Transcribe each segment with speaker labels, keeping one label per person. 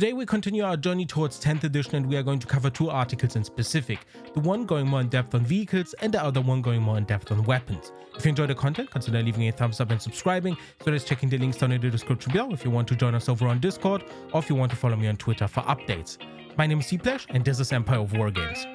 Speaker 1: Today we continue our journey towards 10th edition and we are going to cover two articles in specific, the one going more in depth on vehicles and the other one going more in depth on weapons. If you enjoy the content, consider leaving a thumbs up and subscribing, as well as checking the links down in the description below if you want to join us over on Discord or if you want to follow me on Twitter for updates. My name is Cplash and this is Empire of Wargames.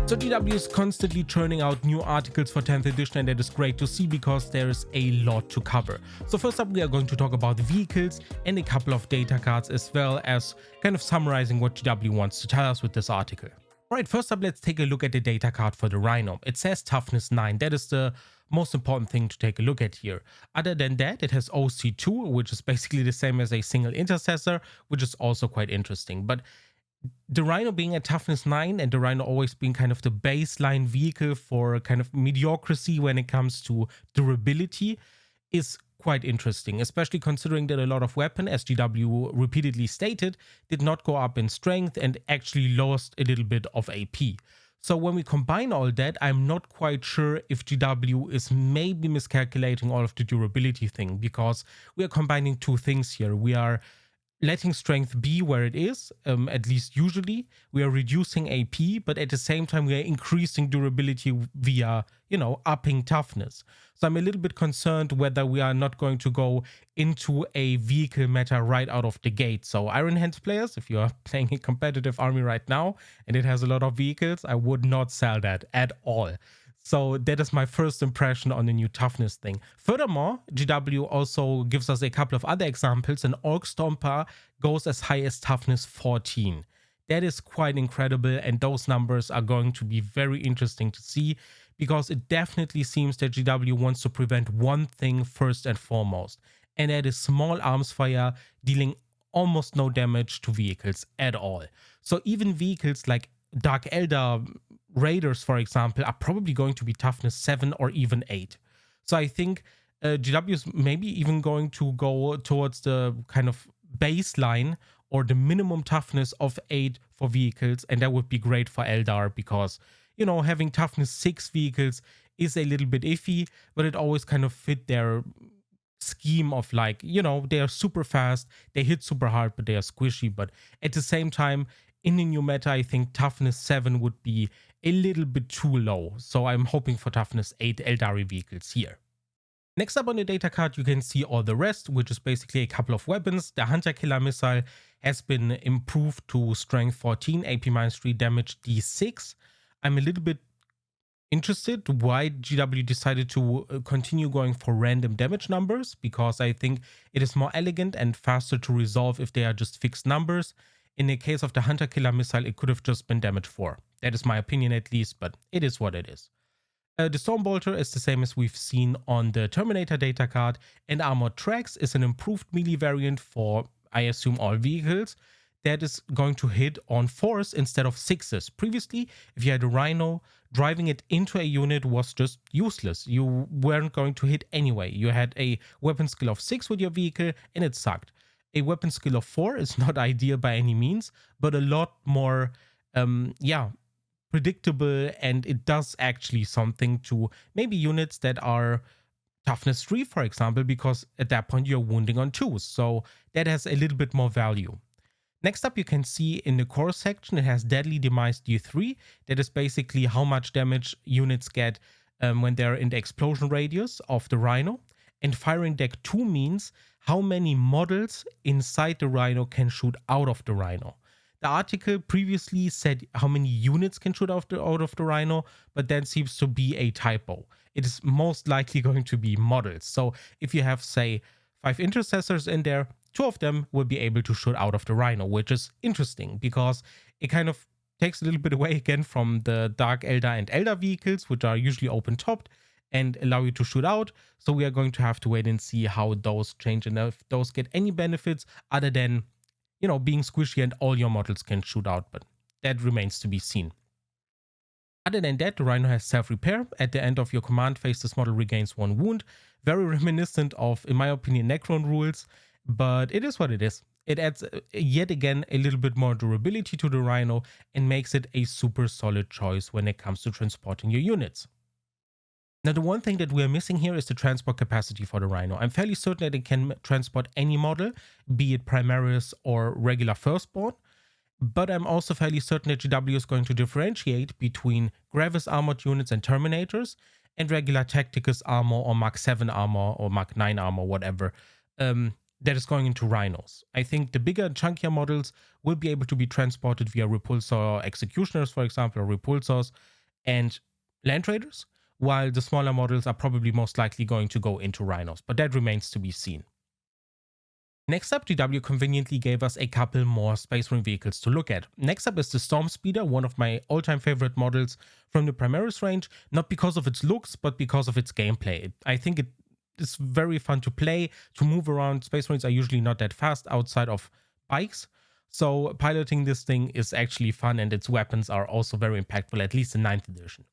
Speaker 1: So GW is constantly churning out new articles for 10th edition and that is great to see because there is a lot to cover. So first up we are going to talk about the vehicles and a couple of data cards, as well as kind of summarizing what GW wants to tell us with this article. Alright, first up let's take a look at the data card for the Rhino. It says toughness 9, that is the most important thing to take a look at here. Other than that, it has OC2, which is basically the same as a single intercessor, which is also quite interesting. But the Rhino being a toughness 9 and the Rhino always being kind of the baseline vehicle for kind of mediocrity when it comes to durability is quite interesting, especially considering that a lot of weapon, as GW repeatedly stated, did not go up in strength and actually lost a little bit of AP. So when we combine all that, I'm not quite sure if GW is maybe miscalculating all of the durability thing, because we are combining two things here. We are letting strength be where it is, at least usually. We are reducing AP, but at the same time we are increasing durability via, upping toughness. So I'm a little bit concerned whether we are not going to go into a vehicle meta right out of the gate. So Iron Hands players, if you are playing a competitive army right now and it has a lot of vehicles, I would not sell that at all. So that is my first impression on the new toughness thing. Furthermore, GW also gives us a couple of other examples. An Orc Stomper goes as high as toughness 14. That is quite incredible, and those numbers are going to be very interesting to see, because it definitely seems that GW wants to prevent one thing first and foremost, and that is small arms fire dealing almost no damage to vehicles at all. So even vehicles like Dark Elder Raiders, for example, are probably going to be toughness 7 or even 8. So I think GW is maybe even going to go towards the kind of baseline or the minimum toughness of 8 for vehicles, and that would be great for Eldar because, having toughness 6 vehicles is a little bit iffy, but it always kind of fit their scheme of like, they are super fast, they hit super hard, but they are squishy. But at the same time, in the new meta, I think toughness 7 would be a little bit too low. So I'm hoping for toughness 8 Eldari vehicles here. Next up on the data card, you can see all the rest, which is basically a couple of weapons. The Hunter Killer Missile has been improved to strength 14, AP-3, damage D6. I'm a little bit interested why GW decided to continue going for random damage numbers, because I think it is more elegant and faster to resolve if they are just fixed numbers. In the case of the Hunter Killer Missile, it could have just been damage 4. That is my opinion at least, but it is what it is. The Stormbolter is the same as we've seen on the Terminator data card, and Armored Tracks is an improved melee variant for, I assume, all vehicles that is going to hit on 4s instead of 6s. Previously, if you had a Rhino, driving it into a unit was just useless. You weren't going to hit anyway. You had a weapon skill of 6 with your vehicle and it sucked. A weapon skill of 4 is not ideal by any means, but a lot more, predictable, and it does actually something to maybe units that are toughness 3, for example, because at that point you're wounding on 2s, so that has a little bit more value. Next up, you can see in the core section, it has Deadly Demise D3. That is basically how much damage units get when they're in the explosion radius of the Rhino. And Firing Deck 2 means how many models inside the Rhino can shoot out of the Rhino. The article previously said how many units can shoot out of the Rhino, but that seems to be a typo. It is most likely going to be models. So if you have, say, 5 intercessors in there, 2 of them will be able to shoot out of the Rhino, which is interesting because it kind of takes a little bit away again from the Dark Elder and Elder vehicles, which are usually open-topped and allow you to shoot out. So we are going to have to wait and see how those change and if those get any benefits other than, being squishy and all your models can shoot out, but that remains to be seen. Other than that, the Rhino has self-repair. At the end of your command phase, this model regains 1 wound. Very reminiscent of, in my opinion, Necron rules, but it is what it is. It adds yet again a little bit more durability to the Rhino and makes it a super solid choice when it comes to transporting your units. Now, the one thing that we are missing here is the transport capacity for the Rhino. I'm fairly certain that it can transport any model, be it Primaris or regular Firstborn, but I'm also fairly certain that GW is going to differentiate between Gravis armored units and Terminators and regular Tacticus armor or Mark 7 armor or Mark 9 armor, whatever, that is going into Rhinos. I think the bigger, chunkier models will be able to be transported via Repulsor Executioners, for example, or Repulsors and Land Raiders, while the smaller models are probably most likely going to go into Rhinos, but that remains to be seen. Next up, GW conveniently gave us a couple more Space Marine vehicles to look at. Next up is the Storm Speeder, one of my all-time favorite models from the Primaris range, not because of its looks, but because of its gameplay. I think it is very fun to play, to move around. Space Marines are usually not that fast outside of bikes, so piloting this thing is actually fun, and its weapons are also very impactful, at least in 9th edition.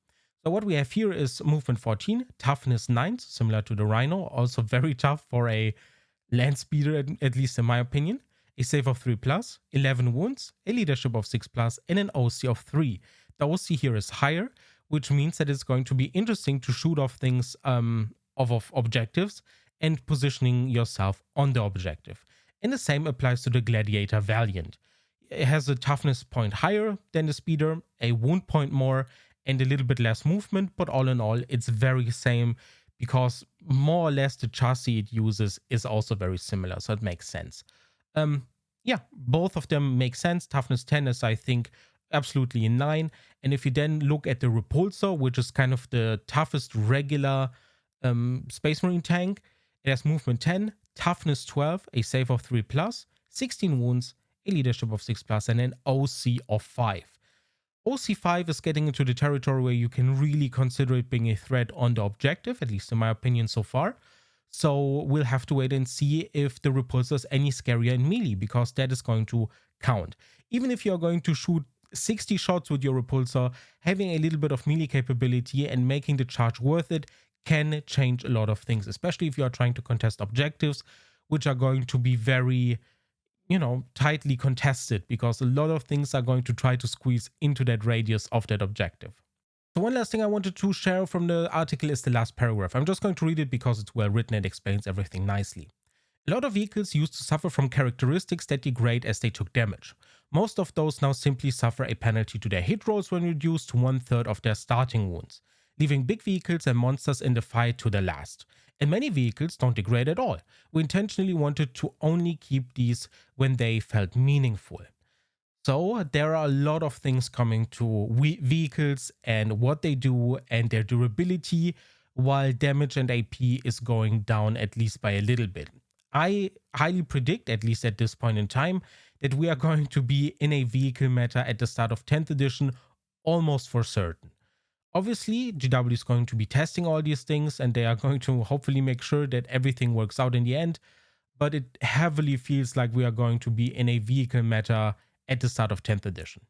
Speaker 1: So what we have here is movement 14, toughness 9, similar to the Rhino, also very tough for a land speeder, at least in my opinion, a save of 3+, 11 wounds, a leadership of 6+, and an OC of 3. The OC here is higher, which means that it's going to be interesting to shoot off things of objectives and positioning yourself on the objective. And the same applies to the Gladiator Valiant. It has a toughness point higher than the speeder, a wound point more, and a little bit less movement, but all in all, it's very same, because more or less the chassis it uses is also very similar, so it makes sense. Yeah, both of them make sense. Toughness 10 is, I think, absolutely a 9. And if you then look at the Repulsor, which is kind of the toughest regular Space Marine tank, it has movement 10, toughness 12, a save of 3+, 16 wounds, a leadership of 6+, and an OC of 5. OC5 is getting into the territory where you can really consider it being a threat on the objective, at least in my opinion so far. So we'll have to wait and see if the Repulsor is any scarier in melee, because that is going to count. Even if you're going to shoot 60 shots with your Repulsor, having a little bit of melee capability and making the charge worth it can change a lot of things, especially if you are trying to contest objectives, which are going to be very, tightly contested, because a lot of things are going to try to squeeze into that radius of that objective. So one last thing I wanted to share from the article is the last paragraph. I'm just going to read it because it's well written and explains everything nicely. A lot of vehicles used to suffer from characteristics that degrade as they took damage. Most of those now simply suffer a penalty to their hit rolls when reduced to 1/3 of their starting wounds, leaving big vehicles and monsters in the fight to the last. And many vehicles don't degrade at all. We intentionally wanted to only keep these when they felt meaningful. So there are a lot of things coming to vehicles and what they do and their durability, while damage and AP is going down at least by a little bit. I highly predict, at least at this point in time, that we are going to be in a vehicle meta at the start of 10th edition, almost for certain. Obviously, GW is going to be testing all these things, and they are going to hopefully make sure that everything works out in the end, but it heavily feels like we are going to be in a vehicle meta at the start of 10th edition.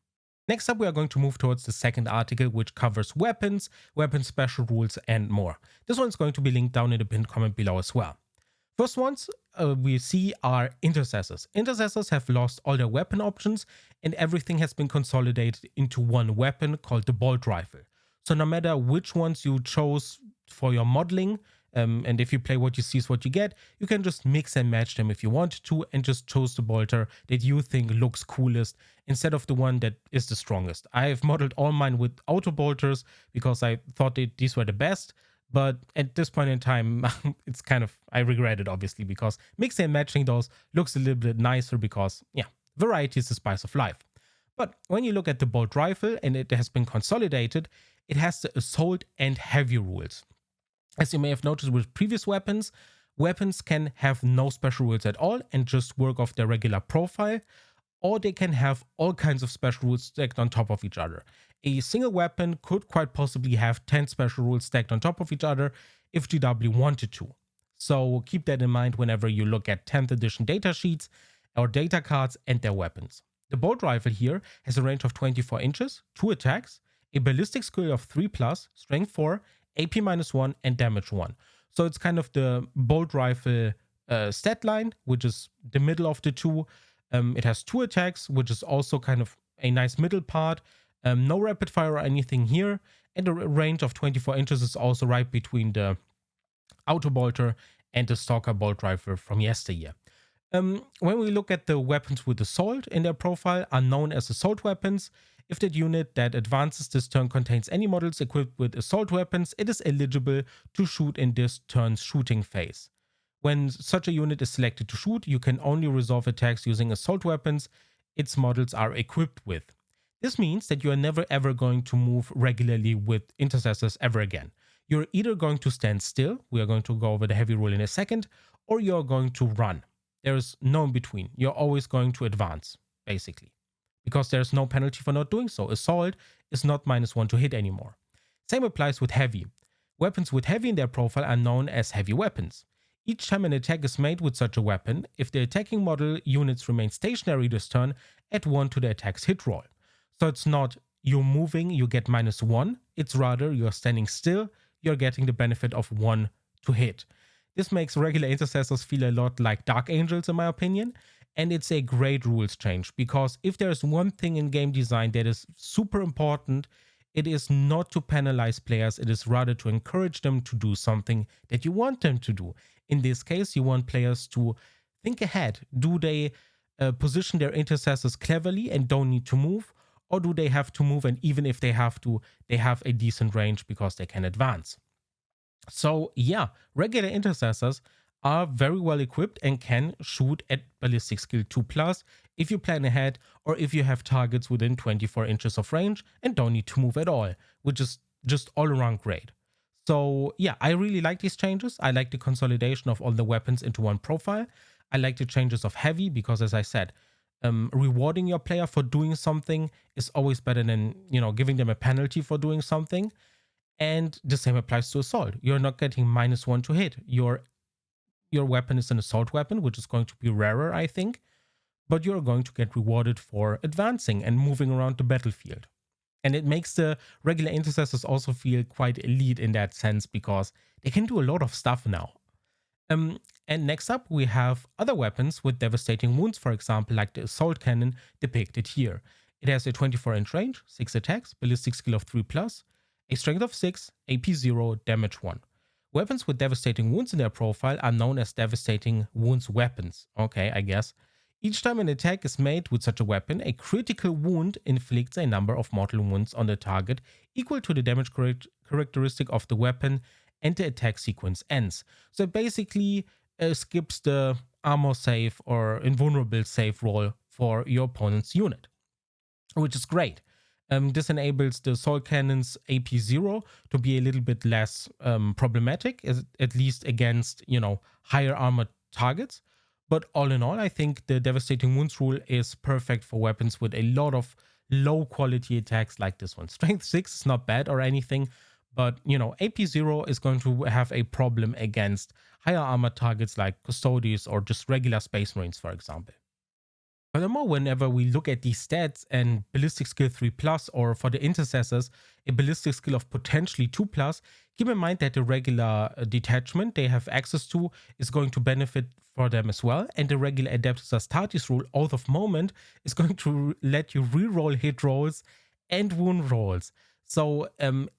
Speaker 1: Next up, we are going to move towards the second article, which covers weapons, weapon special rules, and more. This one's going to be linked down in the pinned comment below as well. First ones we see are intercessors. Intercessors have lost all their weapon options, and everything has been consolidated into one weapon called the bolt rifle. So no matter which ones you chose for your modeling, and if you play what you see is what you get, you can just mix and match them if you want to, and just choose the bolter that you think looks coolest instead of the one that is the strongest. I have modeled all mine with auto bolters because I thought these were the best, but at this point in time, it's kind of, I regret it obviously, because mixing and matching those looks a little bit nicer because, yeah, variety is the spice of life. But when you look at the bolt rifle and it has been consolidated, it has the assault and heavy rules. As you may have noticed with previous weapons, weapons can have no special rules at all and just work off their regular profile, or they can have all kinds of special rules stacked on top of each other. A single weapon could quite possibly have 10 special rules stacked on top of each other if GW wanted to. So keep that in mind whenever you look at 10th edition data sheets or data cards and their weapons. The bolt rifle here has a range of 24 inches, 2 attacks, a ballistic skill of 3+, strength 4, AP -1, and damage 1. So it's kind of the bolt rifle stat line, which is the middle of the two. It has 2 attacks, which is also kind of a nice middle part. No rapid fire or anything here, and a range of 24 inches is also right between the auto bolter and the stalker bolt rifle from yesteryear. When we look at the weapons with assault in their profile are known as assault weapons. If that unit that advances this turn contains any models equipped with assault weapons, it is eligible to shoot in this turn's shooting phase. When such a unit is selected to shoot, you can only resolve attacks using assault weapons its models are equipped with. This means that you are never ever going to move regularly with intercessors ever again. You're either going to stand still, we are going to go over the heavy rule in a second, or you're going to run. There is no in between. You're always going to advance, basically. Because there's no penalty for not doing so. Assault is not -1 to hit anymore. Same applies with heavy. Weapons with heavy in their profile are known as heavy weapons. Each time an attack is made with such a weapon, if the attacking model units remain stationary this turn, add 1 to the attack's hit roll. So it's not you're moving, you get -1. It's rather you're standing still, you're getting the benefit of 1 to hit. This makes regular intercessors feel a lot like Dark Angels in my opinion, and it's a great rules change because if there's one thing in game design that is super important, it is not to penalize players, it is rather to encourage them to do something that you want them to do. In this case, you want players to think ahead. Do they position their intercessors cleverly and don't need to move, or do they have to move, and even if they have to, they have a decent range because they can advance? So yeah, regular intercessors are very well equipped and can shoot at ballistic skill 2+ if you plan ahead or if you have targets within 24 inches of range and don't need to move at all, which is just all around great. So yeah, I really like these changes. I like the consolidation of all the weapons into one profile. I like the changes of heavy because, as I said, rewarding your player for doing something is always better than, giving them a penalty for doing something. And the same applies to assault. You're not getting -1 to hit. Your weapon is an assault weapon, which is going to be rarer, I think, but you're going to get rewarded for advancing and moving around the battlefield. And it makes the regular intercessors also feel quite elite in that sense because they can do a lot of stuff now. And next up, we have other weapons with devastating wounds, for example, like the assault cannon depicted here. It has a 24-inch range, 6 attacks, ballistic skill of 3+, a strength of 6, AP 0, damage 1. Weapons with devastating wounds in their profile are known as devastating wounds weapons. Okay, I guess. Each time an attack is made with such a weapon, a critical wound inflicts a number of mortal wounds on the target equal to the damage characteristic of the weapon, and the attack sequence ends. So it basically skips the armor save or invulnerable save roll for your opponent's unit, which is great. This enables the assault cannon's AP 0 to be a little bit less problematic, at least against, higher armored targets. But all in all, I think the devastating wounds rule is perfect for weapons with a lot of low quality attacks like this one. Strength 6 is not bad or anything, but AP 0 is going to have a problem against higher armored targets like Custodes or just regular Space Marines, for example. Furthermore, whenever we look at these stats and ballistic skill 3+, or for the intercessors, a ballistic skill of potentially 2+, keep in mind that the regular detachment they have access to is going to benefit for them as well, and the regular Adeptus Astartes rule, Oath of Moment, is going to let you reroll hit rolls and wound rolls. So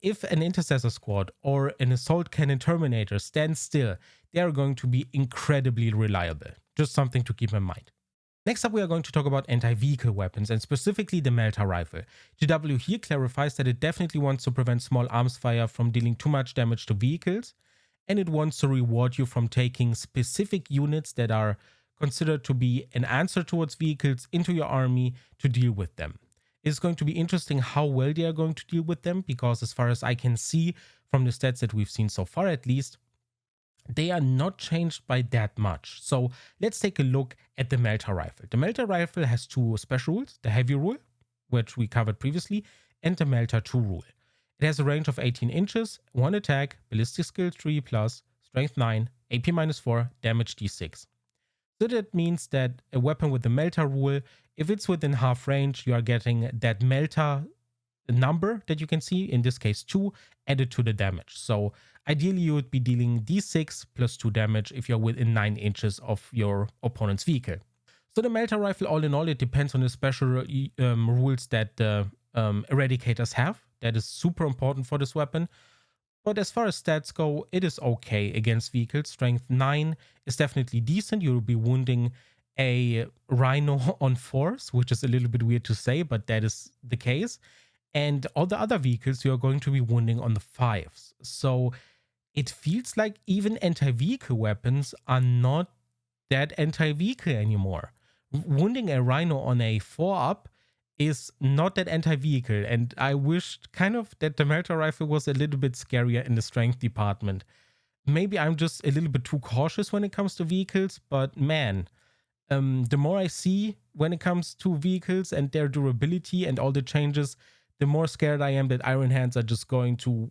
Speaker 1: if an intercessor squad or an assault cannon terminator stands still, they are going to be incredibly reliable. Just something to keep in mind. Next up, we are going to talk about anti-vehicle weapons, and specifically the Melter Rifle. GW here clarifies that it definitely wants to prevent small arms fire from dealing too much damage to vehicles, and it wants to reward you from taking specific units that are considered to be an answer towards vehicles into your army to deal with them. It's going to be interesting how well they are going to deal with them, because as far as I can see from the stats that we've seen so far at least, they are not changed by that much. So let's take a look at the Melter Rifle. The Melter Rifle has 2 special rules, the Heavy Rule, which we covered previously, and the Melter 2 rule. It has a range of 18 inches, 1 attack, ballistic skill 3+, strength 9, AP -4, damage d6. So that means that a weapon with the Melter rule, if it's within half range, you are getting that Melter number that you can see, in this case 2, added to the damage. So ideally you would be dealing d6 +2 damage if you're within 9 inches of your opponent's vehicle. So the Melter Rifle, all in all, it depends on the special rules that the Eradicators have. That is super important for this weapon. But as far as stats go, it is okay against vehicles. Strength 9 is definitely decent. You'll be wounding a Rhino on 4s, which is a little bit weird to say, but that is the case. And all the other vehicles you are going to be wounding on the 5s. So it feels like even anti-vehicle weapons are not that anti-vehicle anymore. Wounding a Rhino on a 4-up is not that anti-vehicle, and I wished kind of that the Melter Rifle was a little bit scarier in the strength department. Maybe I'm just a little bit too cautious when it comes to vehicles, but man, the more I see when it comes to vehicles and their durability and all the changes, the more scared I am that Iron Hands are just going to,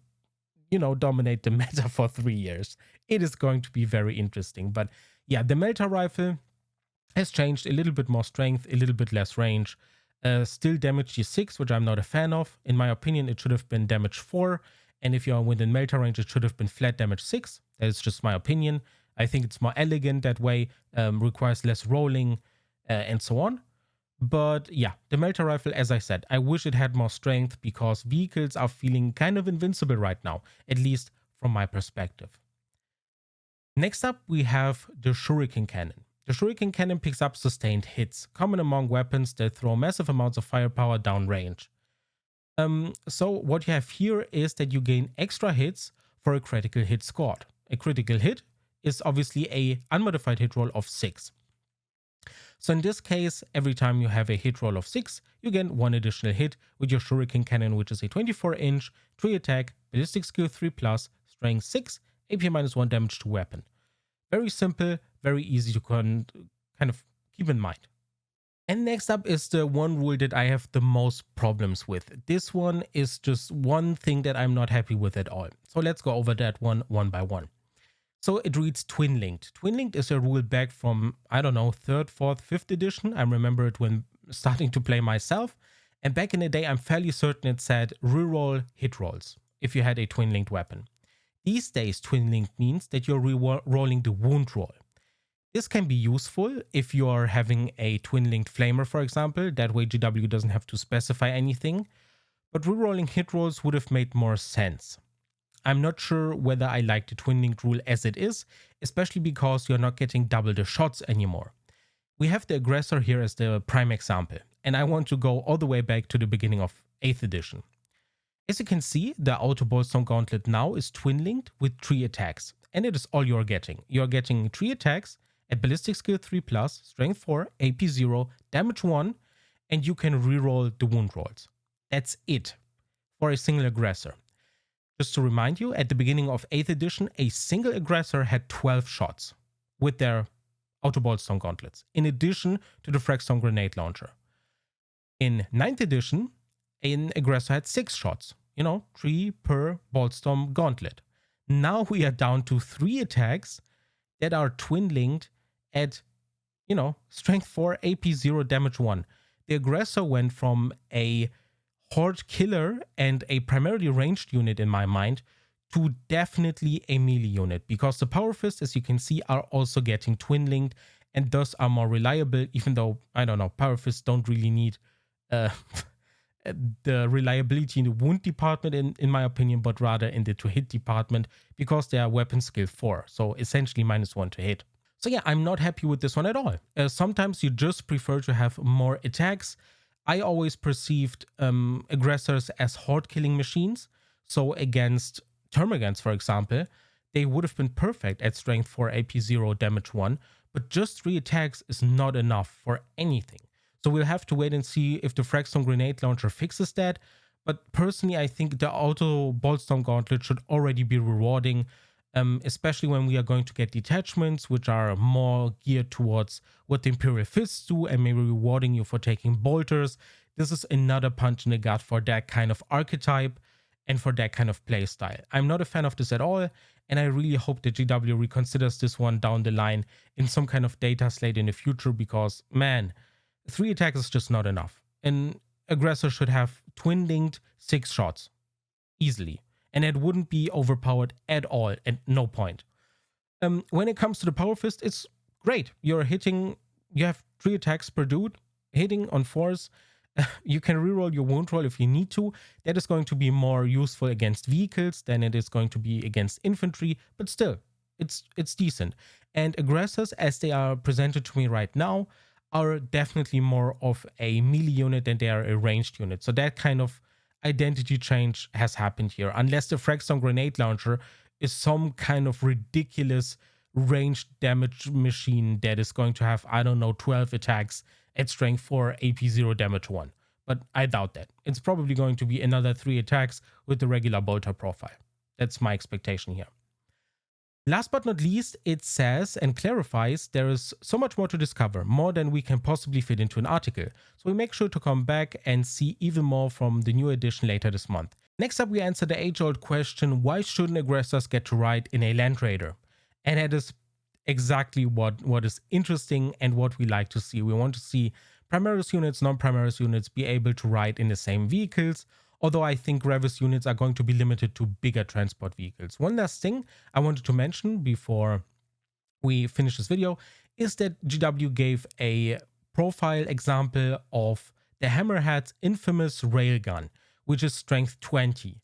Speaker 1: dominate the meta for 3 years. It is going to be very interesting. But yeah, the Melter Rifle has changed, a little bit more strength, a little bit less range. Still damage G6, which I'm not a fan of. In my opinion, it should have been damage 4. And if you are within Melter range, it should have been flat damage 6. That is just my opinion. I think it's more elegant that way, requires less rolling, and so on. But yeah, the Melter Rifle, as I said, I wish it had more strength because vehicles are feeling kind of invincible right now, at least from my perspective. Next up, we have the Shuriken Cannon. The Shuriken Cannon picks up sustained hits, common among weapons that throw massive amounts of firepower downrange. So what you have here is that you gain extra hits for a critical hit scored. A critical hit is obviously a unmodified hit roll of 6. So in this case, every time you have a hit roll of 6, you gain 1 additional hit with your Shuriken Cannon, which is a 24-inch, 3 attack, ballistic skill 3+, strength 6, AP -1 damage to weapon. Very simple, very easy to kind of keep in mind. And next up is the one rule that I have the most problems with. This one is just one thing that I'm not happy with at all. So let's go over that one by one. So it reads Twin Linked. Twin Linked is a rule back from, I don't know, 3rd, 4th, 5th edition. I remember it when starting to play myself. And back in the day, I'm fairly certain it said reroll hit rolls if you had a Twin Linked weapon. These days, Twin Linked means that you're re-rolling the wound roll. This can be useful if you're having a Twin Linked Flamer, for example. That way GW doesn't have to specify anything. But re-rolling hit rolls would have made more sense. I'm not sure whether I like the Twin Linked rule as it is, especially because you're not getting double the shots anymore. We have the Aggressor here as the prime example, and I want to go all the way back to the beginning of 8th edition. As you can see, the Auto Boltstone Gauntlet now is Twin Linked with 3 attacks, and it is all you're getting. You're getting 3 attacks at ballistic skill 3+, strength 4, AP 0, damage 1, and you can reroll the wound rolls. That's it for a single Aggressor. Just to remind you, at the beginning of 8th edition, a single Aggressor had 12 shots with their Auto Boltstone Gauntlets, in addition to the Fragstone Grenade Launcher. In 9th edition, an Aggressor had 6 shots, 3 per Boltstone Gauntlet. Now we are down to 3 attacks that are Twin Linked at, strength 4, AP 0, damage 1. The Aggressor went from a horde killer and a primarily ranged unit in my mind to definitely a melee unit, because the Power Fists, as you can see, are also getting Twin Linked and thus are more reliable, even though, I don't know, Power Fists don't really need the reliability in the wound department in my opinion, but rather in the to hit department, because they are weapon skill 4, so essentially -1 to hit. So yeah, I'm not happy with this one at all. Sometimes you just prefer to have more attacks. I always perceived Aggressors as horde killing machines, so against Termagants, for example, they would have been perfect at strength 4, AP 0, damage 1, but just 3 attacks is not enough for anything. So we'll have to wait and see if the Fragstone Grenade Launcher fixes that. But personally, I think the Auto Boltstone Gauntlet should already be rewarding, especially when we are going to get detachments, which are more geared towards what the Imperial Fists do and maybe rewarding you for taking bolters. This is another punch in the gut for that kind of archetype and for that kind of playstyle. I'm not a fan of this at all, and I really hope that GW reconsiders this one down the line in some kind of data slate in the future, because, man, 3 attacks is just not enough. An Aggressor should have Twin Linked 6 shots, easily. And it wouldn't be overpowered at all, at no point. When it comes to the Power Fist, it's great. You're hitting you have 3 attacks per dude, hitting on force. You can reroll your wound roll if you need to. That is going to be more useful against vehicles than it is going to be against infantry, but still, it's decent. And aggressors, as they are presented to me right now, are definitely more of a melee unit than they are a ranged unit. So that kind of identity change has happened here, unless the Fragstone grenade launcher is some kind of ridiculous ranged damage machine that is going to have, I don't know, 12 attacks at strength 4, AP 0, damage 1. But I doubt that. It's probably going to be another 3 attacks with the regular bolter profile. That's my expectation here. Last but not least, it says and clarifies there is so much more to discover, more than we can possibly fit into an article. So we make sure to come back and see even more from the new edition later this month. Next up, we answer the age-old question, why shouldn't aggressors get to ride in a Land Raider? And that is exactly what is interesting and what we like to see. We want to see Primaris units, non-Primaris units be able to ride in the same vehicles, although I think Revis units are going to be limited to bigger transport vehicles. One last thing I wanted to mention before we finish this video is that GW gave a profile example of the Hammerhead's infamous railgun, which is strength 20.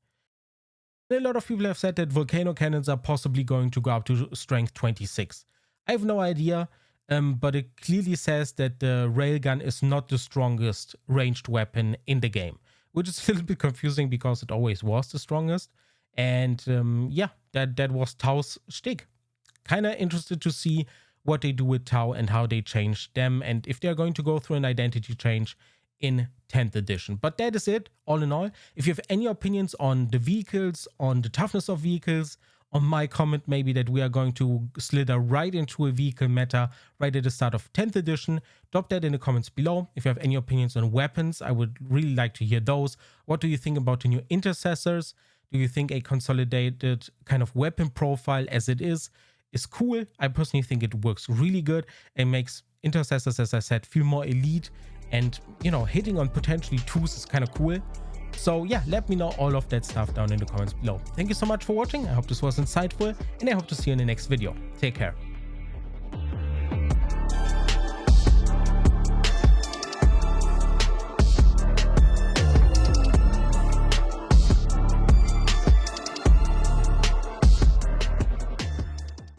Speaker 1: A lot of people have said that volcano cannons are possibly going to go up to strength 26. I have no idea, but it clearly says that the railgun is not the strongest ranged weapon in the game, which is a little bit confusing because it always was the strongest. And yeah, that was Tau's shtick. Kind of interested to see what they do with Tau and how they change them, and if they're going to go through an identity change in 10th edition. But that is it, all in all. If you have any opinions on the vehicles, on the toughness of vehicles, on my comment maybe that we are going to slither right into a vehicle meta right at the start of 10th edition, drop that in the comments below. If you have any opinions on weapons, I would really like to hear those. What do you think about the new intercessors? Do you think a consolidated kind of weapon profile as it is cool? I personally think it works really good and makes intercessors, as I said, feel more elite, and you know, hitting on potentially 2s is kind of cool. So yeah, let me know all of that stuff down in the comments below. Thank you so much for watching. I hope this was insightful, and I hope to see you in the next video. Take care.